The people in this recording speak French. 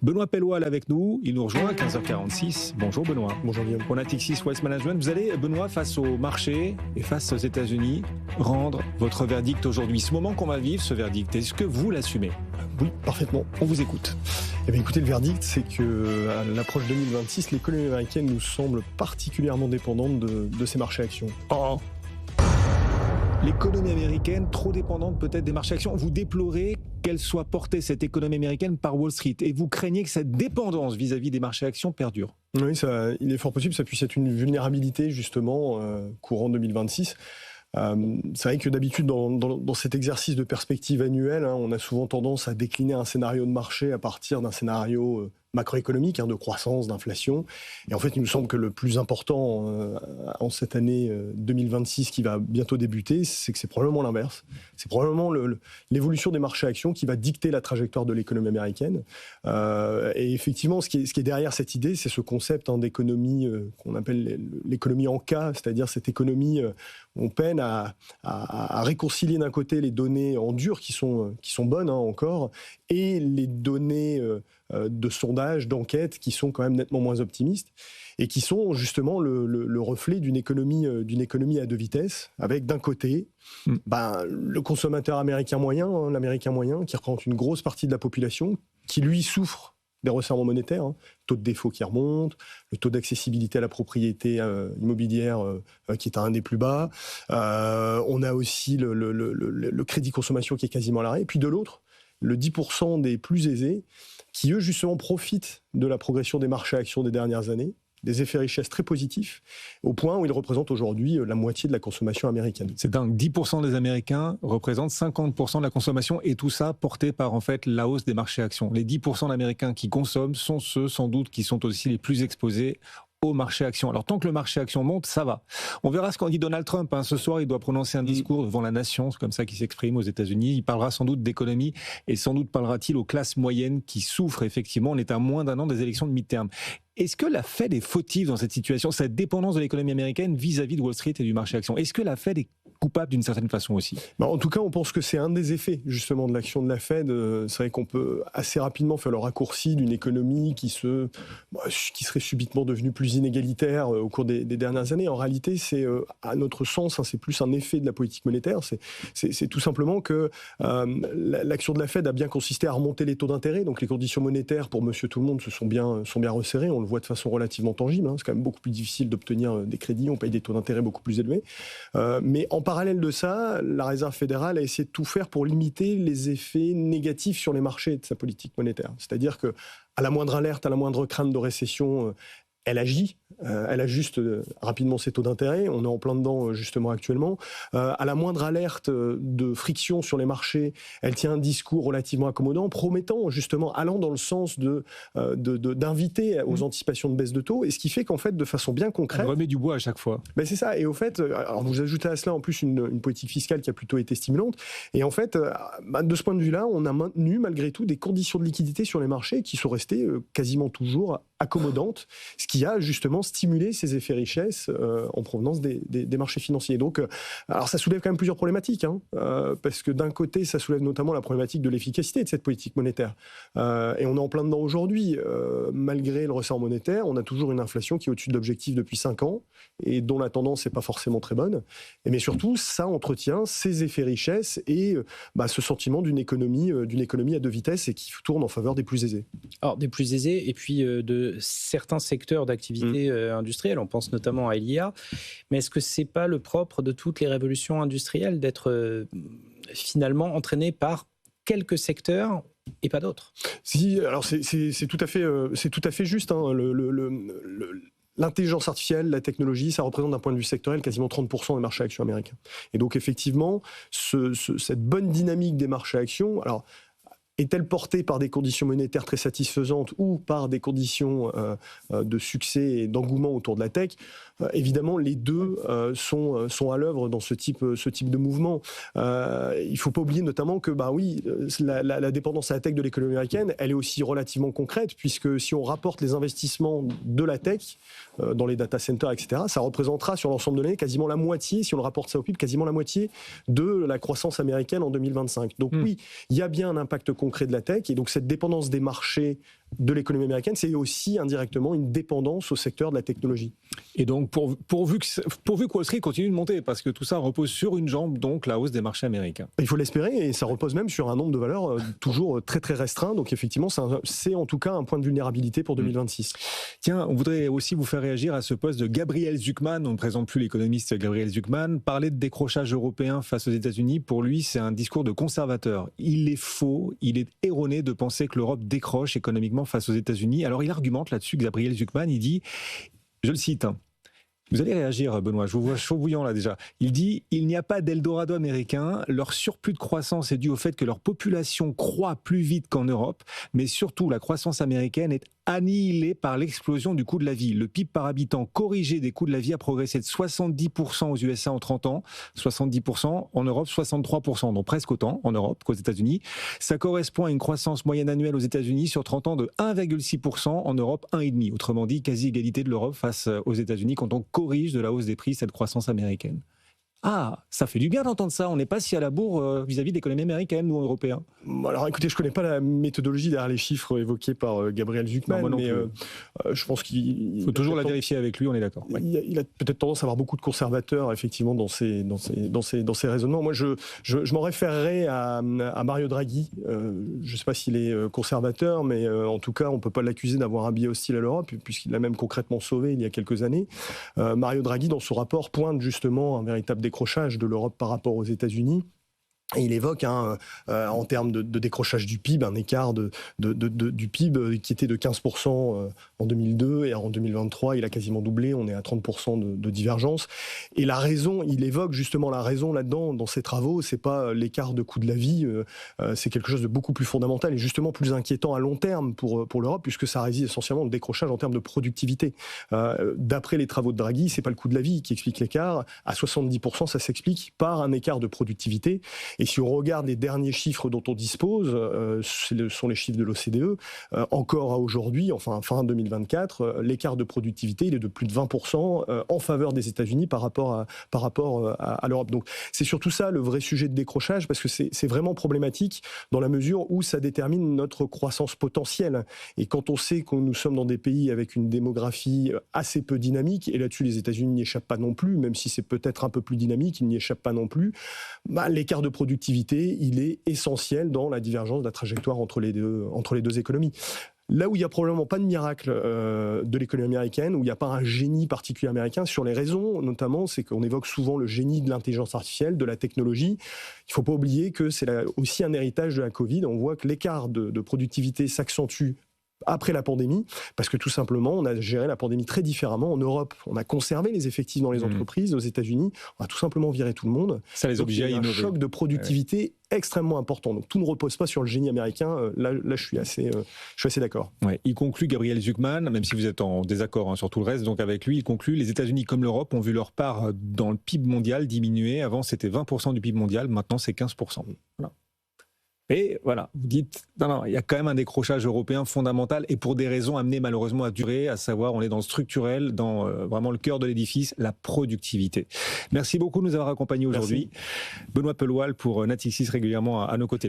Benoît Pelloual avec nous, il nous rejoint à 15h46. Bonjour Benoît. Bonjour Guillaume. Pour Natixis Wealth Management, vous allez, Benoît, face au marché et face aux États-Unis, rendre votre verdict aujourd'hui. Ce moment qu'on va vivre, ce verdict, est-ce que vous l'assumez ? Oui, parfaitement. On vous écoute. Eh bien, écoutez, le verdict, c'est que à l'approche 2026, l'économie américaine nous semble particulièrement dépendante de ces marchés actions. L'économie américaine, trop dépendante peut-être des marchés actions. Vous déplorez qu'elle soit portée, cette économie américaine, par Wall Street. Et vous craignez que cette dépendance vis-à-vis des marchés actions perdure. Oui, il est fort possible que ça puisse être une vulnérabilité, justement, courant 2026. C'est vrai que d'habitude, dans cet exercice de perspective annuelle, on a souvent tendance à décliner un scénario de marché à partir d'un scénario macroéconomique, de croissance, d'inflation. Et en fait, il nous semble que le plus important en cette année 2026 qui va bientôt débuter, c'est que c'est probablement l'inverse. C'est probablement l'évolution des marchés actions qui va dicter la trajectoire de l'économie américaine. Et effectivement, ce qui est derrière cette idée, c'est ce concept d'économie qu'on appelle l'économie en K, c'est-à-dire cette économie où on peine à réconcilier d'un côté les données en dur qui sont bonnes encore, et les données de sondage, d'enquête qui sont quand même nettement moins optimistes et qui sont justement le reflet d'une économie à deux vitesses, avec d'un côté le consommateur américain moyen, l'américain moyen, qui représente une grosse partie de la population, qui lui souffre des resserrements monétaires, taux de défaut qui remonte, le taux d'accessibilité à la propriété immobilière qui est à un des plus bas, on a aussi le crédit consommation qui est quasiment à l'arrêt, et puis de l'autre, le 10% des plus aisés, qui eux justement profitent de la progression des marchés actions des dernières années, des effets richesse très positifs, au point où ils représentent aujourd'hui la moitié de la consommation américaine. C'est dingue, 10% des Américains représentent 50% de la consommation, et tout ça porté par en fait la hausse des marchés actions. Les 10% d'Américains qui consomment sont ceux sans doute qui sont aussi les plus exposés au marché action. Alors tant que le marché action monte, ça va. On verra ce qu'en dit Donald Trump. Ce soir, il doit prononcer un discours devant la nation, c'est comme ça qu'il s'exprime aux États-Unis. Il parlera sans doute d'économie, et sans doute parlera-t-il aux classes moyennes qui souffrent effectivement. On est à moins d'un an des élections de mi-terme. Est-ce que la Fed est fautive dans cette situation, cette dépendance de l'économie américaine vis-à-vis de Wall Street et du marché action? Est-ce que la Fed est coupable d'une certaine façon aussi? En tout cas, on pense que c'est un des effets justement de l'action de la Fed. C'est vrai qu'on peut assez rapidement faire le raccourci d'une économie qui serait subitement devenue plus inégalitaire au cours des dernières années. En réalité, c'est à notre sens, c'est plus un effet de la politique monétaire. C'est tout simplement que l'action de la Fed a bien consisté à remonter les taux d'intérêt. Donc les conditions monétaires pour Monsieur Tout le Monde sont bien resserrées. On le voit de façon relativement tangible. C'est quand même beaucoup plus difficile d'obtenir des crédits. On paye des taux d'intérêt beaucoup plus élevés. Mais en parallèle de ça, la Réserve fédérale a essayé de tout faire pour limiter les effets négatifs sur les marchés de sa politique monétaire. C'est-à-dire que à la moindre alerte, à la moindre crainte de récession, elle agit. Elle ajuste rapidement ses taux d'intérêt. On est en plein dedans justement actuellement. À la moindre alerte de friction sur les marchés, elle tient un discours relativement accommodant, promettant justement, allant dans le sens d'inviter aux anticipations de baisse de taux. Et ce qui fait qu'en fait, de façon bien concrète, on remet du bois à chaque fois. C'est ça. Et au fait, alors vous ajoutez à cela en plus une politique fiscale qui a plutôt été stimulante. Et en fait, de ce point de vue-là, on a maintenu malgré tout des conditions de liquidité sur les marchés qui sont restées quasiment toujours accommodantes, ce qui a justement stimulé ces effets richesse en provenance des marchés financiers. Donc, alors ça soulève quand même plusieurs problématiques, parce que d'un côté, ça soulève notamment la problématique de l'efficacité de cette politique monétaire. Et on est en plein dedans aujourd'hui. Malgré le resserrement monétaire, on a toujours une inflation qui est au-dessus de l'objectif depuis 5 ans, et dont la tendance n'est pas forcément très bonne. Mais surtout, ça entretient ces effets richesse et ce sentiment d'une économie à deux vitesses et qui tourne en faveur des plus aisés. Alors, des plus aisés, et puis de certains secteurs d'activité industrielle, on pense notamment à l'IA, mais est-ce que c'est pas le propre de toutes les révolutions industrielles d'être finalement entraîné par quelques secteurs et pas d'autres? Si, alors c'est tout à fait juste. L'intelligence artificielle, la technologie, ça représente d'un point de vue sectoriel quasiment 30% des marchés actions américains. Et donc effectivement, cette bonne dynamique des marchés actions, alors est-elle portée par des conditions monétaires très satisfaisantes ou par des conditions de succès et d'engouement autour de la tech? Évidemment, les deux sont à l'œuvre dans ce type de mouvement. Il ne faut pas oublier notamment que, la dépendance à la tech de l'économie américaine, elle est aussi relativement concrète, puisque si on rapporte les investissements de la tech dans les data centers, etc., ça représentera sur l'ensemble de l'année quasiment la moitié, si on le rapporte ça au PIB, quasiment la moitié de la croissance américaine en 2025. Donc oui, il y a bien un impact concret de la tech, et donc cette dépendance des marchés de l'économie américaine, c'est aussi indirectement une dépendance au secteur de la technologie. Et donc, pourvu que Wall Street continue de monter, parce que tout ça repose sur une jambe, donc la hausse des marchés américains. Il faut l'espérer, et ça repose même sur un nombre de valeurs toujours très très restreint. Donc effectivement, c'est en tout cas un point de vulnérabilité pour 2026. Tiens, on voudrait aussi vous faire réagir à ce poste de Gabriel Zucman. On ne présente plus l'économiste Gabriel Zucman. Parler de décrochage européen face aux États-Unis, pour lui, c'est un discours de conservateur. Il est faux, il est erroné de penser que l'Europe décroche économiquement face aux États-Unis. Alors il argumente là-dessus, Gabriel Zucman, il dit, je le cite, vous allez réagir, Benoît, je vous vois chaud bouillant là déjà. Il dit « Il n'y a pas d'Eldorado américain, leur surplus de croissance est dû au fait que leur population croît plus vite qu'en Europe, mais surtout la croissance américaine est annihilée par l'explosion du coût de la vie. Le PIB par habitant corrigé des coûts de la vie a progressé de 70% aux USA en 30 ans, 70%, en Europe 63%, donc presque autant en Europe qu'aux États-Unis. Ça correspond à une croissance moyenne annuelle aux États-Unis sur 30 ans de 1,6%, en Europe 1,5%. Autrement dit, quasi-égalité de l'Europe face aux États-Unis quand on corrige de la hausse des prix cette croissance américaine. Ah, ça fait du bien d'entendre ça. On n'est pas si à la bourre vis-à-vis de l'économie américaine, nous, Européens. Alors écoutez, je ne connais pas la méthodologie derrière les chiffres évoqués par Gabriel Zucman, mais je pense qu'il faut toujours la vérifier avec lui, on est d'accord. Ouais. Il a peut-être tendance à avoir beaucoup de conservateurs, effectivement, dans ses raisonnements. Moi, je m'en référerais à Mario Draghi. Je ne sais pas s'il est conservateur, mais en tout cas, on ne peut pas l'accuser d'avoir un biais hostile à l'Europe, puisqu'il l'a même concrètement sauvé il y a quelques années. Mario Draghi, dans son rapport, pointe justement un véritable décrochage de l'Europe par rapport aux États-Unis. Et il évoque, en termes de décrochage du PIB, un écart du PIB qui était de 15% en 2002, et en 2023, il a quasiment doublé, on est à 30% de divergence. Et la raison, il évoque justement la raison là-dedans, dans ses travaux, c'est pas l'écart de coût de la vie, c'est quelque chose de beaucoup plus fondamental et justement plus inquiétant à long terme pour l'Europe, puisque ça réside essentiellement dans le décrochage en termes de productivité. D'après les travaux de Draghi, c'est pas le coût de la vie qui explique l'écart, à 70%, ça s'explique par un écart de productivité. Et si on regarde les derniers chiffres dont on dispose, ce sont les chiffres de l'OCDE, encore à aujourd'hui, enfin fin 2024, l'écart de productivité il est de plus de 20% en faveur des États-Unis par rapport à l'Europe. Donc c'est surtout ça le vrai sujet de décrochage, parce que c'est vraiment problématique dans la mesure où ça détermine notre croissance potentielle. Et quand on sait que nous sommes dans des pays avec une démographie assez peu dynamique, et là-dessus les États-Unis n'y échappent pas non plus, même si c'est peut-être un peu plus dynamique, ils n'y échappent pas non plus, l'écart de productivité, il est essentiel dans la divergence de la trajectoire entre les deux économies. Là où il n'y a probablement pas de miracle de l'économie américaine, où il n'y a pas un génie particulier américain, sur les raisons notamment, c'est qu'on évoque souvent le génie de l'intelligence artificielle, de la technologie. Il ne faut pas oublier que c'est aussi un héritage de la Covid. On voit que l'écart de productivité s'accentue après la pandémie, parce que tout simplement, on a géré la pandémie très différemment. En Europe, on a conservé les effectifs dans les entreprises. Aux États-Unis, on a tout simplement viré tout le monde. Ça les oblige à innover. Un choc de productivité extrêmement important. Donc tout ne repose pas sur le génie américain. Là je suis assez d'accord. Ouais. Il conclut, Gabriel Zucman, même si vous êtes en désaccord sur tout le reste, donc avec lui, il conclut, les États-Unis comme l'Europe ont vu leur part dans le PIB mondial diminuer. Avant, c'était 20% du PIB mondial, maintenant c'est 15%. Voilà. Et voilà, vous dites, non, il y a quand même un décrochage européen fondamental et pour des raisons amenées malheureusement à durer, à savoir on est dans le structurel, dans vraiment le cœur de l'édifice, la productivité. Merci beaucoup de nous avoir accompagnés aujourd'hui. Benoît Peloal pour Natixis régulièrement à nos côtés.